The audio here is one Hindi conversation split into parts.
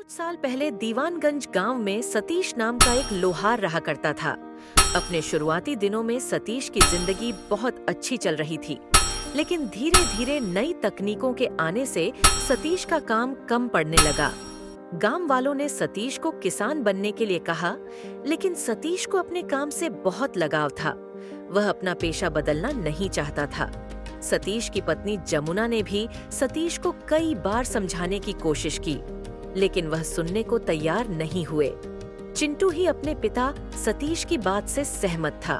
कुछ साल पहले दीवानगंज गांव में सतीश नाम का एक लोहार रहा करता था। अपने शुरुआती दिनों में सतीश की जिंदगी बहुत अच्छी चल रही थी, लेकिन धीरे धीरे नई तकनीकों के आने से सतीश का काम कम पड़ने लगा। गांव वालों ने सतीश को किसान बनने के लिए कहा, लेकिन सतीश को अपने काम से बहुत लगाव था। वह अपना पेशा बदलना नहीं चाहता था। सतीश की पत्नी जमुना ने भी सतीश को कई बार समझाने की कोशिश की, लेकिन वह सुनने को तैयार नहीं हुए। चिंटू ही अपने पिता सतीश की बात से सहमत था।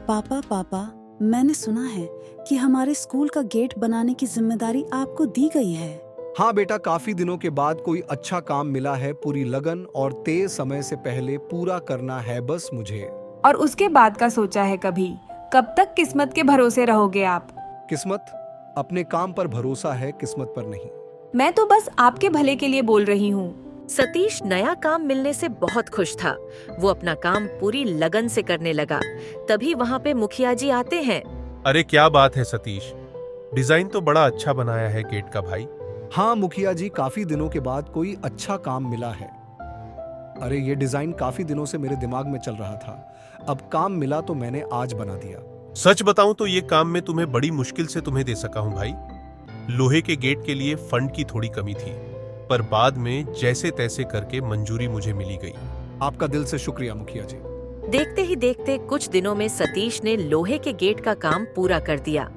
पापा, मैंने सुना है कि हमारे स्कूल का गेट बनाने की जिम्मेदारी आपको दी गई है। हाँ बेटा, काफी दिनों के बाद कोई अच्छा काम मिला है। पूरी लगन और तेज समय से पहले पूरा करना है बस मुझे। और उसके बाद का सोचा है कभी? कब तक किस्मत के भरोसे रहोगे आप? किस्मत? अपने काम पर भरोसा है, किस्मत पर नहीं। मैं तो बस आपके भले के लिए बोल रही हूँ। सतीश नया काम मिलने से बहुत खुश था। वो अपना काम पूरी लगन से करने लगा। तभी वहाँ पे मुखिया जी आते हैं। अरे क्या बात है सतीश, डिजाइन तो बड़ा अच्छा बनाया है गेट का भाई। हाँ मुखिया जी, काफी दिनों के बाद कोई अच्छा काम मिला है। अरे ये डिजाइन काफी दिनों से मेरे दिमाग में चल रहा था। अब काम मिला तो मैंने आज बना दिया। सच बताऊं तो ये काम मैं तुम्हें बड़ी मुश्किल से तुम्हें दे सका हूं भाई। लोहे के गेट के लिए फंड की थोड़ी कमी थी, पर बाद में जैसे तैसे करके मंजूरी मुझे मिली गई। आपका दिल से शुक्रिया मुखिया जी। देखते ही देखते कुछ दिनों में सतीश ने लोहे के गेट का काम पूरा कर दिया।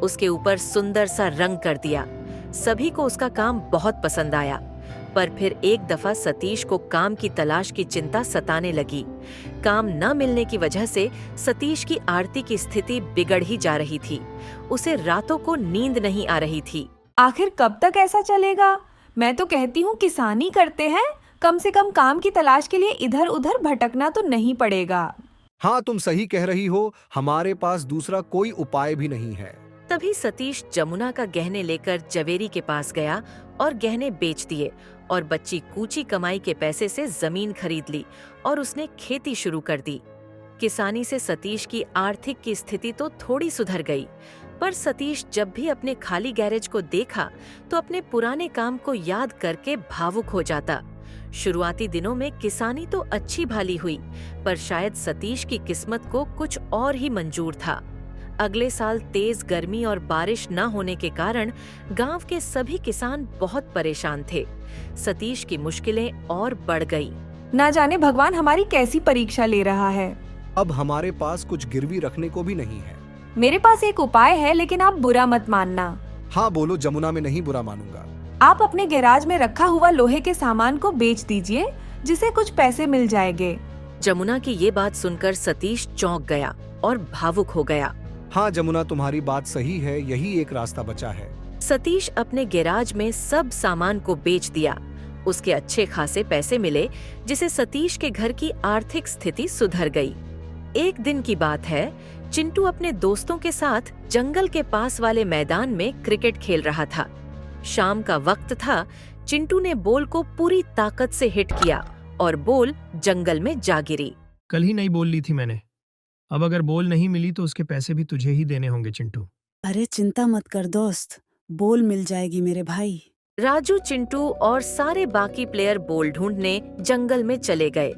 उसके ऊपर सुंदर सा रंग कर दिया। सभी को उसका काम बहुत पसंद आया। पर फिर एक दफा सतीश को काम की तलाश की चिंता सताने लगी। काम न मिलने की वजह से सतीश की आर्थिक स्थिति बिगड़ ही जा रही थी। उसे रातों को नींद नहीं आ रही थी। आखिर कब तक ऐसा चलेगा? मैं तो कहती हूँ किसानी करते हैं, कम से कम काम की तलाश के लिए इधर उधर भटकना तो नहीं पड़ेगा। हाँ तुम सही कह रही हो, हमारे पास दूसरा कोई उपाय भी नहीं है। तभी सतीश जमुना का गहने लेकर जवेरी के पास गया और गहने बेच दिए और बच्ची कूची कमाई के पैसे से जमीन खरीद ली और उसने खेती शुरू कर दी। किसानी से सतीश की आर्थिक की स्थिति तो थोड़ी सुधर गई, पर सतीश जब भी अपने खाली गैरेज को देखा तो अपने पुराने काम को याद करके भावुक हो जाता। शुरुआती दिनों में किसानी तो अच्छी भाली हुई, पर शायद सतीश की किस्मत को कुछ और ही मंजूर था। अगले साल तेज गर्मी और बारिश न होने के कारण गांव के सभी किसान बहुत परेशान थे। सतीश की मुश्किलें और बढ़ गई। ना जाने भगवान हमारी कैसी परीक्षा ले रहा है। अब हमारे पास कुछ गिरवी रखने को भी नहीं है। मेरे पास एक उपाय है, लेकिन आप बुरा मत मानना। हाँ बोलो जमुना, मैं नहीं बुरा मानूंगा। आप अपने गैराज में रखा हुआ लोहे के सामान को बेच दीजिए, जिसे कुछ पैसे मिल जाएंगे। जमुना की ये बात सुनकर सतीश चौंक गया और भावुक हो गया। हाँ जमुना, तुम्हारी बात सही है, यही एक रास्ता बचा है। सतीश अपने गैराज में सब सामान को बेच दिया। उसके अच्छे खासे पैसे मिले, जिसे सतीश के घर की आर्थिक स्थिति सुधर गई। एक दिन की बात है, चिंटू अपने दोस्तों के साथ जंगल के पास वाले मैदान में क्रिकेट खेल रहा था। शाम का वक्त था। चिंटू ने बॉल को पूरी ताकत से हिट किया और बॉल जंगल में जा गिरी। कल ही नहीं बोल ली थी मैंने। अब अगर बॉल नहीं मिली तो उसके पैसे भी तुझे ही देने होंगे चिंटू। अरे चिंता मत कर दोस्त, बॉल मिल जाएगी मेरे भाई। राजू, चिंटू और सारे बाकी प्लेयर बॉल ढूंढने जंगल में चले गए।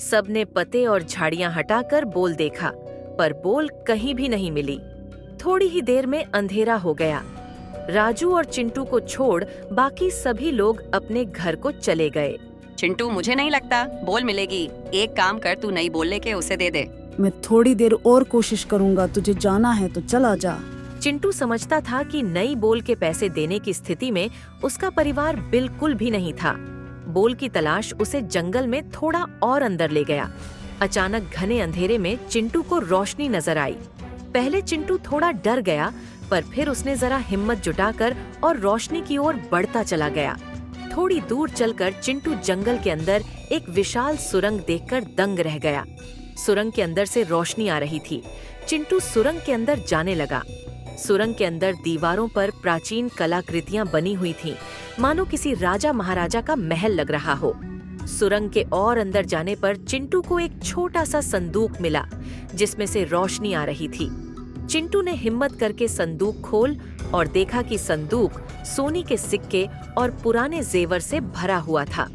सबने पत्ते और झाड़ियां हटाकर बॉल देखा, पर बॉल कहीं भी नहीं मिली। थोड़ी ही देर में अंधेरा हो गया। राजू और चिंटू को छोड़ बाकी सभी लोग अपने घर को चले गए। चिंटू, मुझे नहीं लगता बॉल मिलेगी। एक काम कर, तू नई बॉल लेके उसे दे दे। मैं थोड़ी देर और कोशिश करूंगा, तुझे जाना है तो चला जा। चिंटू समझता था कि नई बॉल के पैसे देने की स्थिति में उसका परिवार बिल्कुल भी नहीं था। बॉल की तलाश उसे जंगल में थोड़ा और अंदर ले गया। अचानक घने अंधेरे में चिंटू को रोशनी नजर आई। पहले चिंटू थोड़ा डर गया, पर फिर उसने जरा हिम्मत जुटाकर और रोशनी की ओर बढ़ता चला गया। थोड़ी दूर चलकर चिंटू जंगल के अंदर एक विशाल सुरंग देखकर दंग रह गया। सुरंग के अंदर से रोशनी आ रही थी। चिंटू सुरंग के अंदर जाने लगा। सुरंग के अंदर दीवारों पर प्राचीन कलाकृतियां बनी हुई थीं, मानो किसी राजा महाराजा का महल लग रहा हो। सुरंग के और अंदर जाने पर चिंटू को एक छोटा सा संदूक मिला, जिसमें से रोशनी आ रही थी। चिंटू ने हिम्मत करके संदूक खोल और देखा कि संदूक सोने के सिक्के और पुराने जेवर से भरा हुआ था।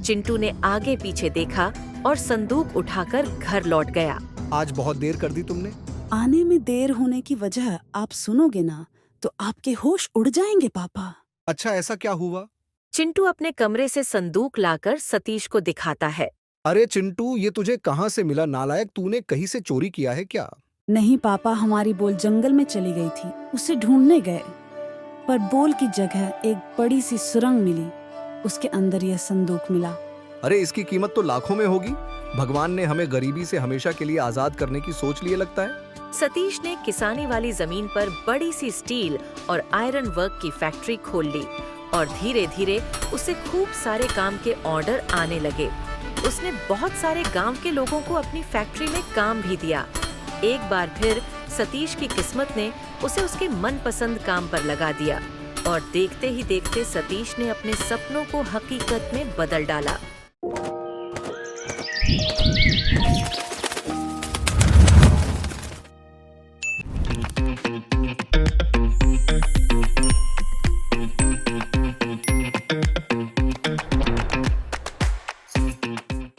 चिंटू ने आगे पीछे देखा और संदूक उठाकर घर लौट गया। आज बहुत देर कर दी तुमने। आने में देर होने की वजह आप सुनोगे ना तो आपके होश उड़ जाएंगे पापा। अच्छा, ऐसा क्या हुआ? चिंटू अपने कमरे से संदूक लाकर सतीश को दिखाता है। अरे चिंटू, ये तुझे कहाँ से मिला नालायक? तूने कहीं से चोरी किया है क्या? नहीं पापा, हमारी बोल जंगल में चली गई थी, उसे ढूंढने गए, पर बोल की जगह एक बड़ी सी सुरंग मिली, उसके अंदर यह संदूक मिला। अरे इसकी कीमत तो लाखों में होगी। भगवान ने हमें गरीबी से हमेशा के लिए आजाद करने की सोच लिए लगता है। सतीश ने किसानी वाली जमीन पर बड़ी सी स्टील और आयरन वर्क की फैक्ट्री खोल ली और धीरे धीरे उसे खूब सारे काम के ऑर्डर आने लगे। उसने बहुत सारे गांव के लोगों को अपनी फैक्ट्री में काम भी दिया। एक बार फिर सतीश की किस्मत ने उसे उसके मनपसंद काम पर लगा दिया और देखते ही देखते सतीश ने अपने सपनों को हकीकत में बदल डाला।